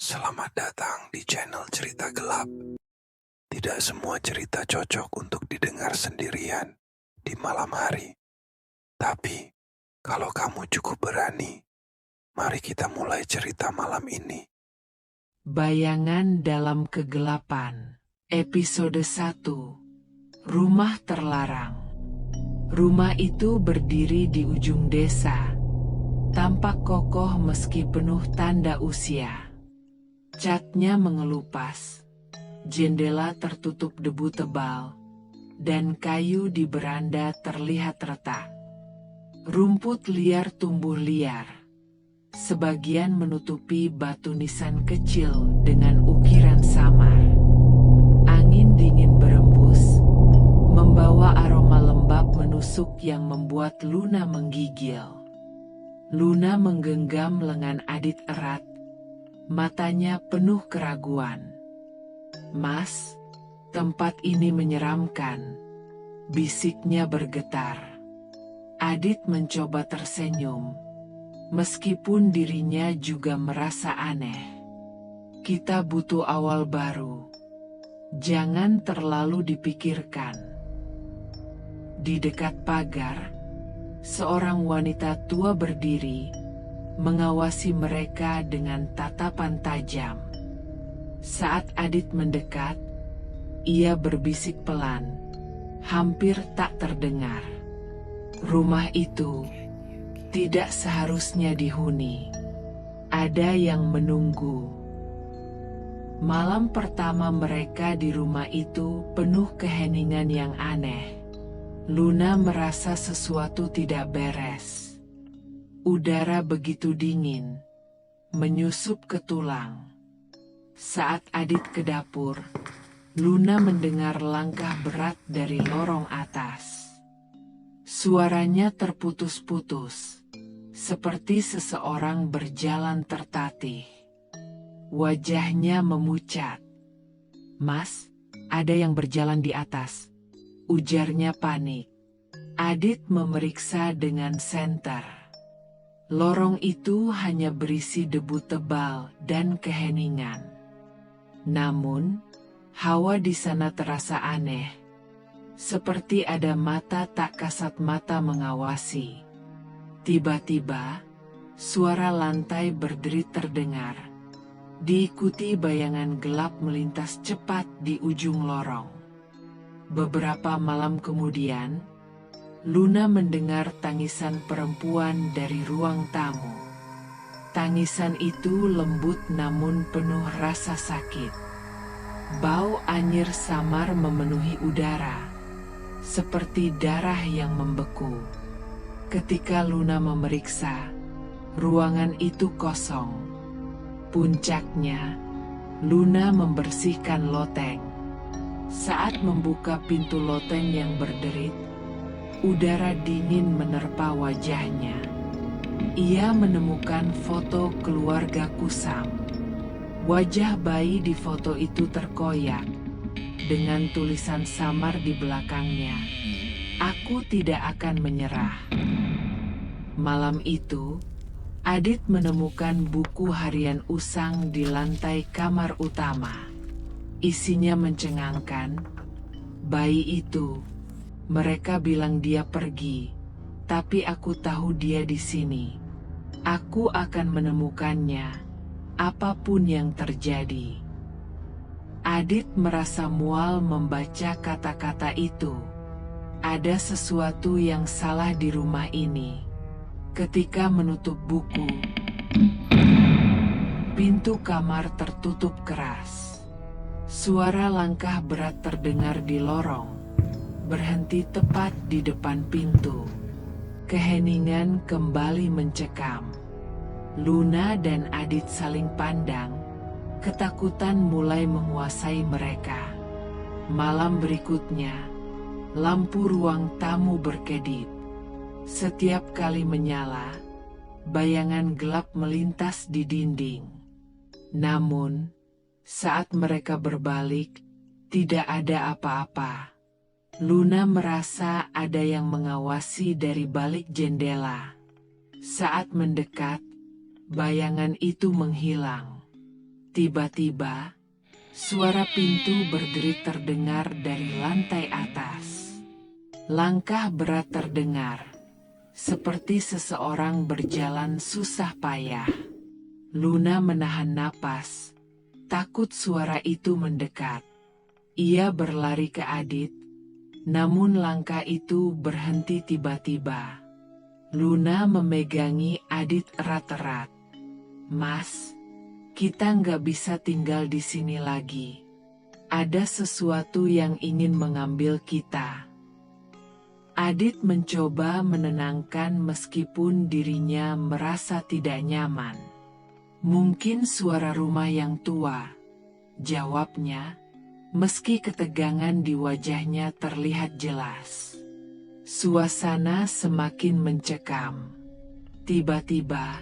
Selamat datang di channel Cerita Gelap. Tidak semua cerita cocok untuk didengar sendirian di malam hari. Tapi, kalau kamu cukup berani, mari kita mulai cerita malam ini. Bayangan dalam kegelapan. Episode 1. Rumah terlarang. Rumah itu berdiri di ujung desa. Tampak kokoh meski penuh tanda usia. Catnya mengelupas. Jendela tertutup debu tebal. Dan kayu di beranda terlihat retak. Rumput liar tumbuh liar. Sebagian menutupi batu nisan kecil dengan ukiran samar. Angin dingin berembus, membawa aroma lembab menusuk yang membuat Luna menggigil. Luna menggenggam lengan Adit erat, matanya penuh keraguan. "Mas, tempat ini menyeramkan," bisiknya bergetar. Adit mencoba tersenyum. Meskipun dirinya juga merasa aneh. "Kita butuh awal baru. Jangan terlalu dipikirkan." Di dekat pagar, seorang wanita tua berdiri, mengawasi mereka dengan tatapan tajam. Saat Adit mendekat, ia berbisik pelan, hampir tak terdengar. Rumah itu tidak seharusnya dihuni. Ada yang menunggu. Malam pertama mereka di rumah itu penuh keheningan yang aneh. Luna merasa sesuatu tidak beres. Udara begitu dingin, menyusup ke tulang. Saat Adit ke dapur, Luna mendengar langkah berat dari lorong atas. Suaranya terputus-putus, seperti seseorang berjalan tertatih. Wajahnya memucat. "Mas, ada yang berjalan di atas," ujarnya panik. Adit memeriksa dengan senter. Lorong itu hanya berisi debu tebal dan keheningan. Namun, hawa di sana terasa aneh. Seperti ada mata tak kasat mata mengawasi. Tiba-tiba, suara lantai berderit terdengar. Diikuti bayangan gelap melintas cepat di ujung lorong. Beberapa malam kemudian, Luna mendengar tangisan perempuan dari ruang tamu. Tangisan itu lembut namun penuh rasa sakit. Bau anyir samar memenuhi udara, seperti darah yang membeku. Ketika Luna memeriksa, ruangan itu kosong. Puncaknya, Luna membersihkan loteng. Saat membuka pintu loteng yang berderit, udara dingin menerpa wajahnya. Ia menemukan foto keluarga kusam. Wajah bayi di foto itu terkoyak, dengan tulisan samar di belakangnya, "Aku tidak akan menyerah." Malam itu, Adit menemukan buku harian usang di lantai kamar utama. Isinya mencengangkan. "Bayi itu, mereka bilang dia pergi, tapi aku tahu dia di sini. Aku akan menemukannya, apapun yang terjadi." Adit merasa mual membaca kata-kata itu. Ada sesuatu yang salah di rumah ini. Ketika menutup buku, pintu kamar tertutup keras. Suara langkah berat terdengar di lorong, berhenti tepat di depan pintu. Keheningan kembali mencekam. Luna dan Adit saling pandang. Ketakutan mulai menguasai mereka. Malam berikutnya, lampu ruang tamu berkedip. Setiap kali menyala, bayangan gelap melintas di dinding. Namun, saat mereka berbalik, tidak ada apa-apa. Luna merasa ada yang mengawasi dari balik jendela. Saat mendekat, bayangan itu menghilang. Tiba-tiba, suara pintu berderit terdengar dari lantai atas. Langkah berat terdengar, seperti seseorang berjalan susah payah. Luna menahan napas, takut suara itu mendekat. Ia berlari ke Adit, namun langkah itu berhenti tiba-tiba. Luna memegangi Adit erat-erat. "Mas, kita nggak bisa tinggal di sini lagi. Ada sesuatu yang ingin mengambil kita." Adit mencoba menenangkan meskipun dirinya merasa tidak nyaman. "Mungkin suara rumah yang tua," jawabnya, meski ketegangan di wajahnya terlihat jelas. Suasana semakin mencekam. Tiba-tiba,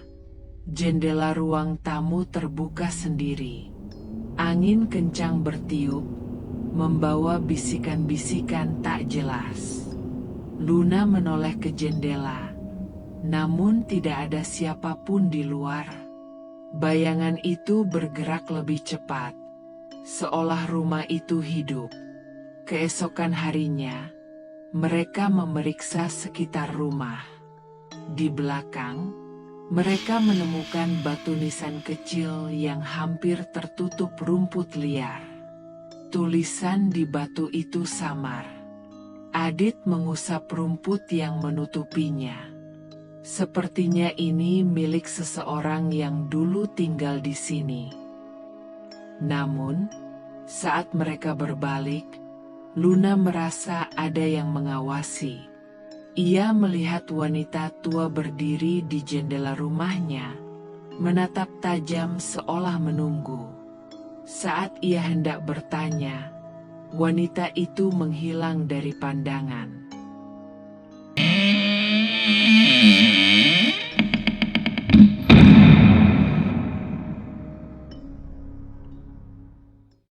jendela ruang tamu terbuka sendiri. Angin kencang bertiup, membawa bisikan-bisikan tak jelas. Luna menoleh ke jendela, namun tidak ada siapapun di luar. Bayangan itu bergerak lebih cepat, seolah rumah itu hidup. Keesokan harinya, mereka memeriksa sekitar rumah. Di belakang, mereka menemukan batu nisan kecil yang hampir tertutup rumput liar. Tulisan di batu itu samar. Adit mengusap rumput yang menutupinya. Sepertinya ini milik seseorang yang dulu tinggal di sini. Namun, saat mereka berbalik, Luna merasa ada yang mengawasi. Ia melihat wanita tua berdiri di jendela rumahnya, menatap tajam seolah menunggu. Saat ia hendak bertanya, wanita itu menghilang dari pandangan.